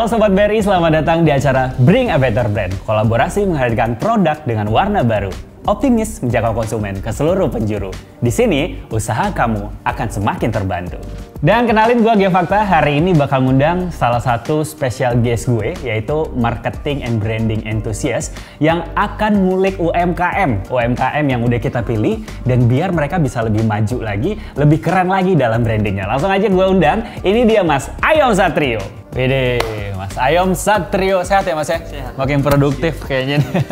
Halo Sobat BRI, selamat datang di acara Bring a Better Brand. Kolaborasi menghadirkan produk dengan warna baru. Optimis menjaga konsumen ke seluruh penjuru. Di sini, usaha kamu akan semakin terbantu. Dan kenalin gue Geofakta, hari ini bakal ngundang salah satu special guest gue, yaitu Marketing and Branding Enthusiast yang akan ngulik UMKM yang udah kita pilih, dan biar mereka bisa lebih maju lagi, lebih keren lagi dalam brandingnya. Langsung aja gue undang, ini dia Mas Ayom Satrio. Wede, Mas Ayom Satrio, sehat ya Mas ya? Sehat. Makin produktif kayaknya nih.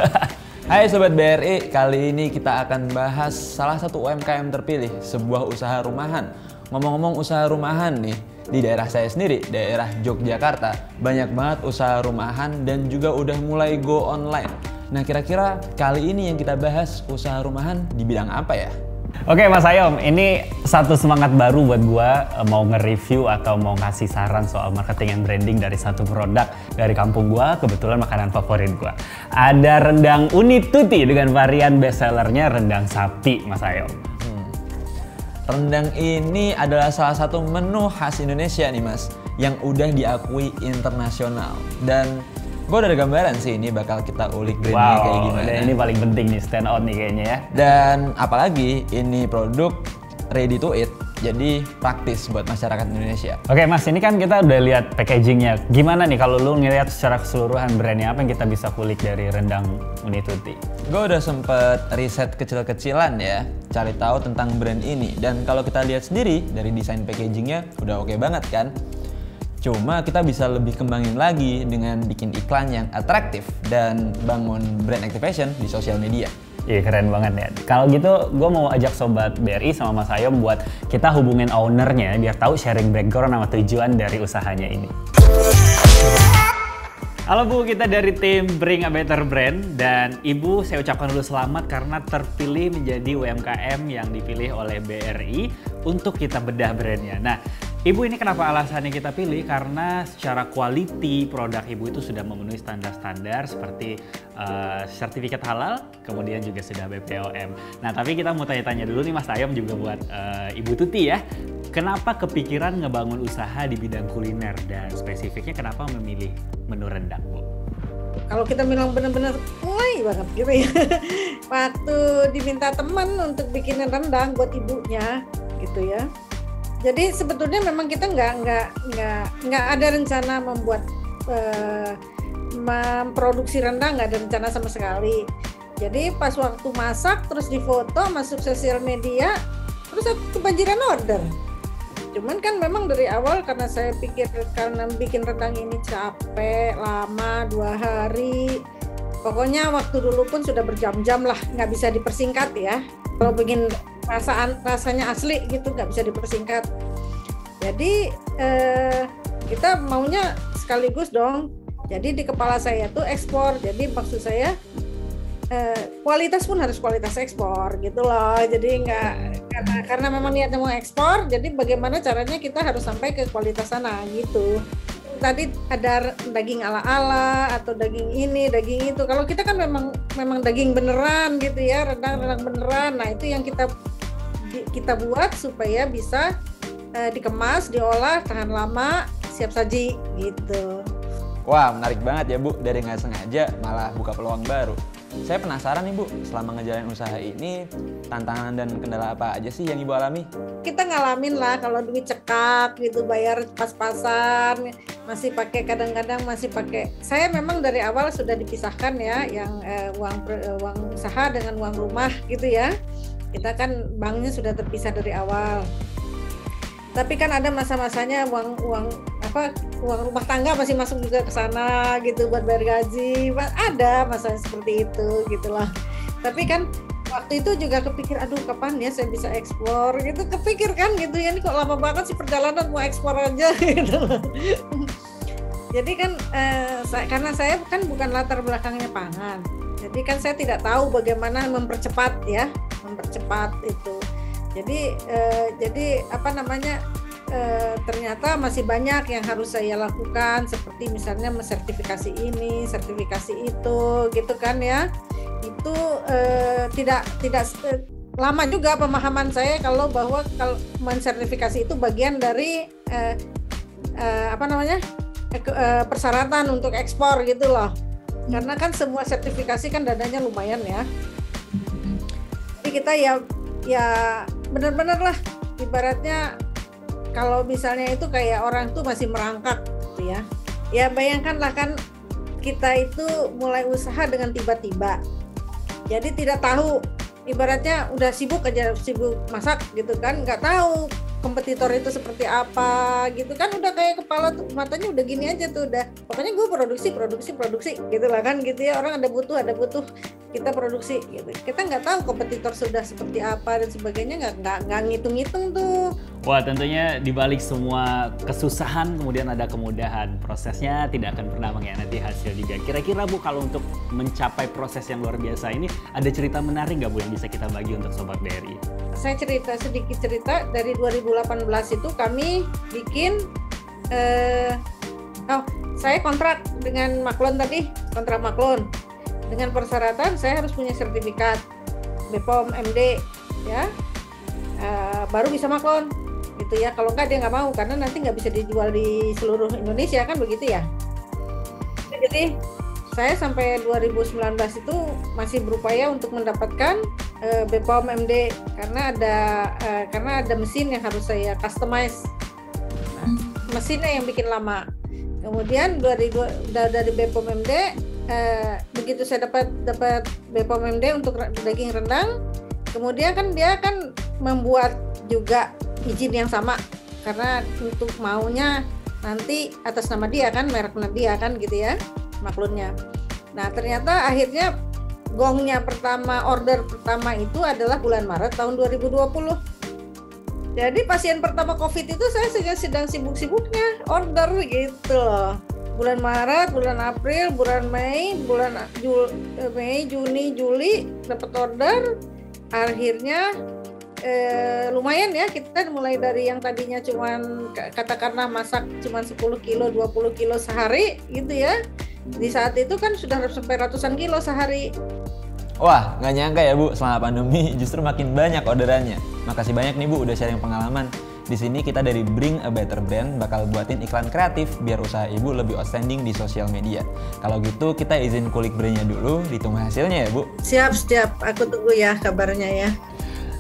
Hai Sobat BRI, kali ini kita akan bahas salah satu UMKM terpilih, sebuah usaha rumahan. Ngomong-ngomong usaha rumahan nih, di daerah saya sendiri, daerah Yogyakarta, banyak banget usaha rumahan dan juga udah mulai go online. Nah kira-kira kali ini yang kita bahas usaha rumahan di bidang apa ya? Oke Mas Ayom, ini satu semangat baru buat gua mau nge-review atau mau ngasih saran soal marketing and branding dari satu produk dari kampung gua, kebetulan makanan favorit gua. Ada rendang Uni Tuti dengan varian bestsellernya rendang sapi, Mas Ayom. Rendang ini adalah salah satu menu khas Indonesia nih Mas, yang udah diakui internasional. Dan gue udah ada gambaran sih ini bakal kita ulik brandnya kayak gimana. Dan ini paling penting nih, stand out nih kayaknya ya. Dan apalagi ini produk ready to eat, jadi praktis buat masyarakat Indonesia. Oke Mas, ini kan kita udah lihat packagingnya. Gimana nih kalau lu ngeliat secara keseluruhan brandnya, apa yang kita bisa kulik dari rendang Uni Tuti? Gue udah sempet riset kecil-kecilan ya, cari tahu tentang brand ini. Dan kalau kita lihat sendiri dari desain packagingnya udah oke banget kan? Cuma kita bisa lebih kembangin lagi dengan bikin iklan yang atraktif dan bangun brand activation di sosial media. Iya keren banget ya. Kalau gitu gue mau ajak Sobat BRI sama Mas Ayom buat kita hubungin ownernya biar tahu sharing background sama tujuan dari usahanya ini. Halo Bu, kita dari tim Bring a Better Brand, dan Ibu saya ucapkan dulu selamat karena terpilih menjadi UMKM yang dipilih oleh BRI untuk kita bedah brandnya. Nah, Ibu ini kenapa alasannya kita pilih? Karena secara quality produk Ibu itu sudah memenuhi standar-standar seperti sertifikat halal, kemudian juga sudah BPOM. Nah, tapi kita mau tanya-tanya dulu nih Mas Ayom juga buat Ibu Tuti ya. Kenapa kepikiran ngebangun usaha di bidang kuliner dan spesifiknya kenapa memilih menu rendang, Bu? Kalau kita bilang benar-benar mulai banget gitu ya. Waktu diminta teman untuk bikinin rendang buat ibunya gitu ya. Jadi sebetulnya memang kita nggak ada rencana membuat memproduksi rendang, nggak ada rencana sama sekali. Jadi pas waktu masak terus difoto masuk sosial media, terus aku kebanjiran order. Cuman kan memang dari awal karena saya pikir karena bikin rendang ini capek, lama, 2 hari. Pokoknya waktu dulu pun sudah berjam-jam lah, nggak bisa dipersingkat ya. Kalau bikin rasanya asli gitu nggak bisa dipersingkat. Jadi kita maunya sekaligus dong. Jadi di kepala saya tuh ekspor. Jadi maksud saya kualitas pun harus kualitas ekspor gitu loh. Jadi nggak karena memang niatnya mau ekspor, jadi bagaimana caranya kita harus sampai ke kualitas sana gitu. Tadi ada daging ala-ala atau daging ini, daging itu. Kalau kita kan memang daging beneran gitu ya, rendang beneran. Nah itu yang kita buat supaya bisa dikemas, diolah, tahan lama, siap saji gitu. Wah menarik banget ya Bu, dari nggak sengaja malah buka peluang baru. Saya penasaran nih Bu, selama ngejalanin usaha ini, tantangan dan kendala apa aja sih yang Ibu alami? Kita ngalamin lah kalau duit cekak gitu, bayar pas-pasan, kadang-kadang masih pakai. Saya memang dari awal sudah dipisahkan ya, yang uang usaha dengan uang rumah gitu ya. Kita kan banknya sudah terpisah dari awal. Tapi kan ada masa-masanya uang rumah tangga masih masuk juga ke sana gitu buat bayar gaji. Ada masa seperti itu gitulah. Tapi kan waktu itu juga kepikir, aduh kapan ya saya bisa ekspor gitu. Kepikir kan gitu ya, ini kok lama banget sih perjalanan mau ekspor aja gitu. Jadi kan karena saya kan bukan latar belakangnya pangan. Jadi kan saya tidak tahu bagaimana mempercepat itu. Jadi ternyata masih banyak yang harus saya lakukan, seperti misalnya mensertifikasi ini, sertifikasi itu, gitu kan ya. Itu tidak lama juga pemahaman saya kalau mensertifikasi itu bagian dari persyaratan untuk ekspor gitu loh. Karena kan semua sertifikasi kan dananya lumayan ya. Jadi kita ya benar-benar lah, ibaratnya kalau misalnya itu kayak orang tuh masih merangkak gitu ya. Ya bayangkanlah kan kita itu mulai usaha dengan tiba-tiba. Jadi tidak tahu, ibaratnya udah sibuk aja, sibuk masak gitu kan, nggak tahu kompetitor itu seperti apa gitu kan, udah kayak kepala tuh matanya udah gini aja tuh, udah pokoknya gue produksi gitu lah kan gitu ya, orang ada butuh kita produksi gitu. Kita nggak tahu kompetitor sudah seperti apa dan sebagainya, nggak ngitung-ngitung tuh. Wah, tentunya dibalik semua kesusahan kemudian ada kemudahan. Prosesnya tidak akan pernah mengkhianati hasil juga. Kira-kira Bu, kalau untuk mencapai proses yang luar biasa ini, ada cerita menarik nggak Bu yang bisa kita bagi untuk Sobat BRI? Saya sedikit cerita dari 2018 itu kami bikin saya kontrak dengan Maklon tadi, kontrak Maklon dengan persyaratan saya harus punya sertifikat BPOM MD ya, baru bisa Maklon gitu ya. Kalau enggak dia nggak mau, karena nanti nggak bisa dijual di seluruh Indonesia kan begitu ya. Jadi saya sampai 2019 itu masih berupaya untuk mendapatkan BPOM MD karena ada mesin yang harus saya customize. Nah, mesinnya yang bikin lama. Kemudian dari BPOM MD, begitu saya dapat BPOM MD untuk daging rendang, kemudian kan dia kan membuat juga izin yang sama karena untuk maunya nanti atas nama dia kan, mereknya dia kan gitu ya, Maklunnya. Nah ternyata akhirnya gongnya order pertama itu adalah bulan Maret tahun 2020. Jadi pasien pertama COVID itu saya sedang sibuk-sibuknya order gitu loh. Bulan Maret, bulan April, bulan Mei, Mei, Juni, Juli dapat order. Akhirnya lumayan ya, kita mulai dari yang tadinya cuman katakanlah masak cuman 10 kilo, 20 kilo sehari gitu ya. Di saat itu kan sudah sampai ratusan kilo sehari. Wah, nggak nyangka ya Bu, selama pandemi justru makin banyak orderannya. Makasih banyak nih Bu udah sharing pengalaman. Di sini kita dari Bring a Better Brand bakal buatin iklan kreatif biar usaha Ibu lebih outstanding di sosial media. Kalau gitu kita izin kulik brandnya dulu, ditunggu hasilnya ya Bu. Siap, aku tunggu ya kabarnya ya.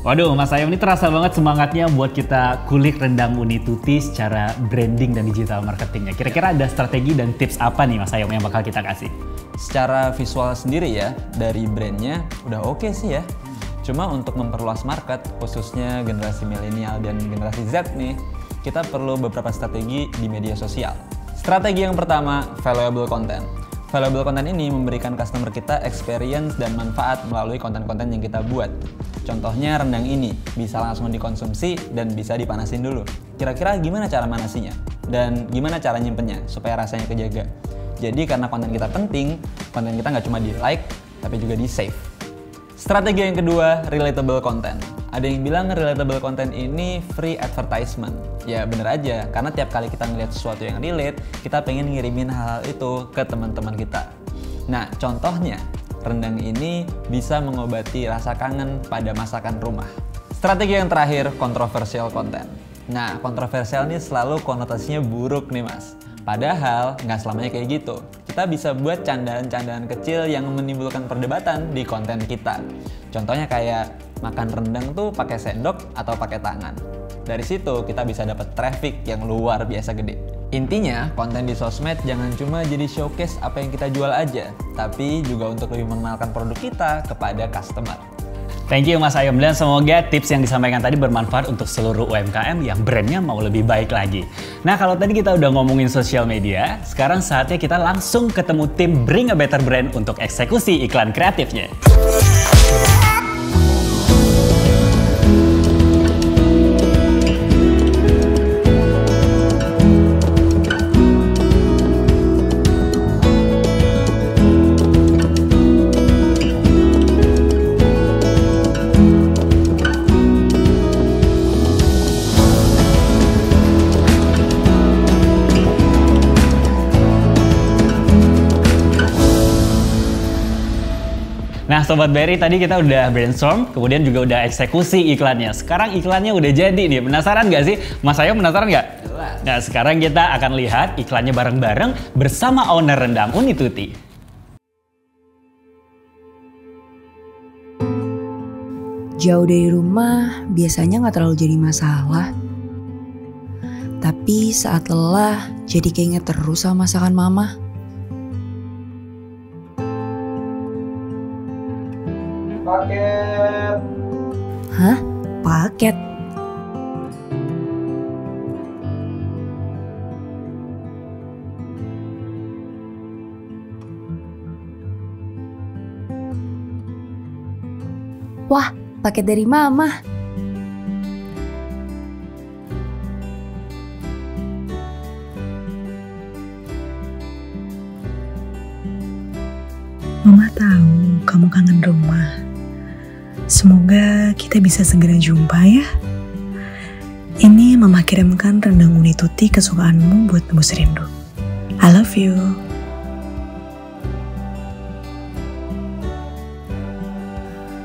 Waduh, Mas Ayom ini terasa banget semangatnya buat kita kulik rendang Uni Tuti secara branding dan digital marketingnya. Kira-kira ada strategi dan tips apa nih Mas Ayom yang bakal kita kasih? Secara visual sendiri ya, dari brandnya udah oke sih ya. Cuma untuk memperluas market, khususnya generasi milenial dan generasi Z nih, kita perlu beberapa strategi di media sosial. Strategi yang pertama, valuable content. Valuable content ini memberikan customer kita experience dan manfaat melalui konten-konten yang kita buat. Contohnya rendang ini, bisa langsung dikonsumsi dan bisa dipanasin dulu. Kira-kira gimana cara manasinya? Dan gimana cara nyimpennya supaya rasanya kejaga? Jadi karena konten kita penting, konten kita nggak cuma di like, tapi juga di save. Strategi yang kedua, relatable content. Ada yang bilang relatable content ini free advertisement. Ya bener aja, karena tiap kali kita ngeliat sesuatu yang relate, kita pengen ngirimin hal-hal itu ke teman-teman kita. Nah, contohnya, rendang ini bisa mengobati rasa kangen pada masakan rumah. Strategi yang terakhir, controversial content. Nah, kontroversial ini selalu konotasinya buruk nih Mas. Padahal nggak selamanya kayak gitu. Kita bisa buat candaan-candaan kecil yang menimbulkan perdebatan di konten kita. Contohnya kayak makan rendang tuh pakai sendok atau pakai tangan. Dari situ kita bisa dapat traffic yang luar biasa gede. Intinya, konten di sosmed jangan cuma jadi showcase apa yang kita jual aja, tapi juga untuk lebih mengenalkan produk kita kepada customer. Thank you Mas Ayom, dan semoga tips yang disampaikan tadi bermanfaat untuk seluruh UMKM yang brandnya mau lebih baik lagi. Nah kalau tadi kita udah ngomongin sosial media, sekarang saatnya kita langsung ketemu tim Bring a Better Brand untuk eksekusi iklan kreatifnya. Nah Sobat BRI, tadi kita udah brainstorm, kemudian juga udah eksekusi iklannya. Sekarang iklannya udah jadi nih, penasaran nggak sih? Mas Ayo penasaran nggak? Nah sekarang kita akan lihat iklannya bareng-bareng bersama owner rendang Unituti. Jauh dari rumah biasanya nggak terlalu jadi masalah. Tapi saat lelah jadi keinget terus sama masakan mama. Paket. Hah? Paket? Wah, paket dari mama. Mama tahu kamu kangen rumah. Semoga kita bisa segera jumpa ya. Ini Mama kirimkan rendang Unituti kesukaanmu buat tembus rindu. I love you.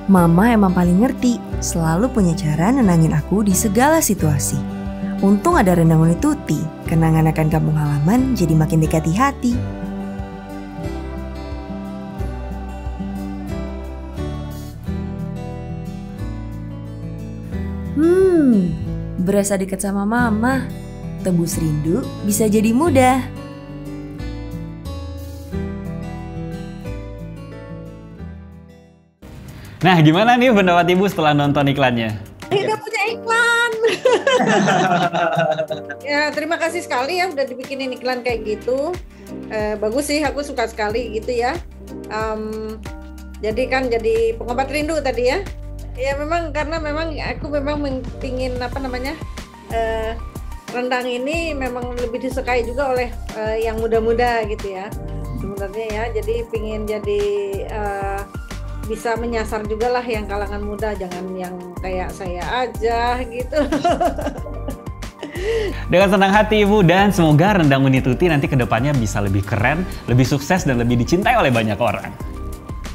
Mama emang paling ngerti, selalu punya cara nenangin aku di segala situasi. Untung ada rendang Unituti, kenangan akan kampung halaman jadi makin dekat di hati. Berasa dekat sama mama. Tebus rindu bisa jadi mudah. Nah gimana nih pendapat Ibu setelah nonton iklannya? Udah punya iklan. Ya terima kasih sekali ya udah dibikinin iklan kayak gitu. Bagus sih, aku suka sekali gitu ya. Jadi kan jadi pengobat rindu tadi ya. Ya memang karena memang aku memang pingin rendang ini memang lebih disukai juga oleh yang muda-muda gitu ya sebenarnya ya. Jadi pingin jadi bisa menyasar juga lah yang kalangan muda, jangan yang kayak saya aja gitu. Dengan senang hati Ibu, dan semoga rendang Unituti nanti kedepannya bisa lebih keren, lebih sukses, dan lebih dicintai oleh banyak orang.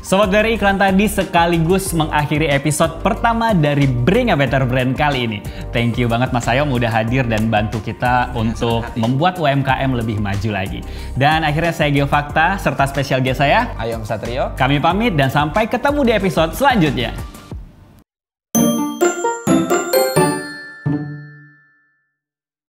Sobat BRI, iklan tadi sekaligus mengakhiri episode pertama dari Bring a Better Brand kali ini. Thank you banget Mas Ayom udah hadir dan bantu kita untuk membuat UMKM lebih maju lagi. Dan akhirnya saya Geofakta serta spesial guest saya Ayom Satrio. Kami pamit dan sampai ketemu di episode selanjutnya.